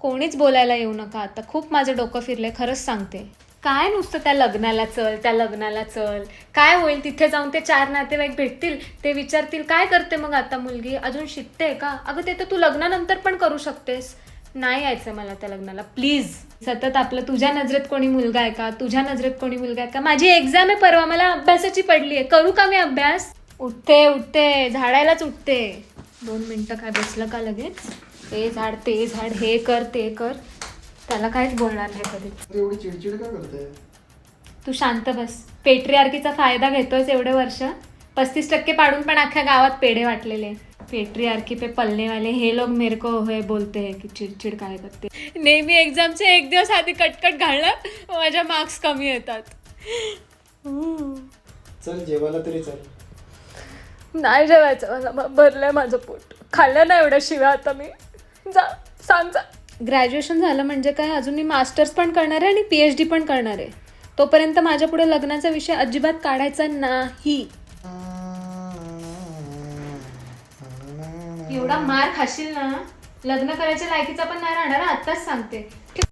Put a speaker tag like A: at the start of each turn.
A: कोणीच बोलायला येऊ नका आता, खूप माझं डोकं फिरलंय, खरंच सांगते. काय नुसतं त्या लग्नाला चल, त्या लग्नाला चल, काय होईल तिथे जाऊन? ते 4 नातेवाईक भेटतील, ते विचारतील काय करते मग आता मुलगी, अजून शिकते का? अगं ते तर तू लग्नानंतर पण करू शकतेस. नाही यायचं मला त्या लग्नाला, प्लीज. सतत आपलं तुझ्या नजरेत कोणी मुलगा आहे का, तुझ्या नजरेत कोणी मुलगा आहे का? माझी एक्झाम आहे परवा, मला अभ्यासाची पडली आहे, करू का मी अभ्यास? उठते झाडायलाच उठते. 2 मिनिटं काय बसलं का लगेच? ते झाड ते झाड, हे कर ते कर, त्याला काहीच बोलणार नाही कधी.
B: एवढी चिडचिड का करते?
A: तू शांत बस. पेट्रिआर्कीचा फायदा घेतोयस एवढे वर्ष. 35% पाडून पण अख्ख्या गावात पेढे वाटलेले. पेट्रिआर्की पे पलने वाले हे लोग मेरे को हे बोलते हैं की चिडचिड काय करते. नेहमी एक्झामचे 1 दिवस आधी कटकट घालणार, माझ्या मार्क्स कमी येतात.
B: चल जेवायला तरी चल.
A: नाही जेवायचं मला, भरलंय माझं पोट. खाल्लं ना एवढ्या शिव्या आता मी. जा, सांग जा. ग्रॅज्युएशन झालं म्हणजे काय, अजून मी मास्टर्स पण करणार आहे आणि PhD पण करणार आहे. तोपर्यंत माझ्या पुढे लग्नाचा विषय अजिबात काढायचा नाही. एवढा मार खाशील ना, लग्न करायच्या लायकीचा पण नाही राहणार, आत्ताच सांगते.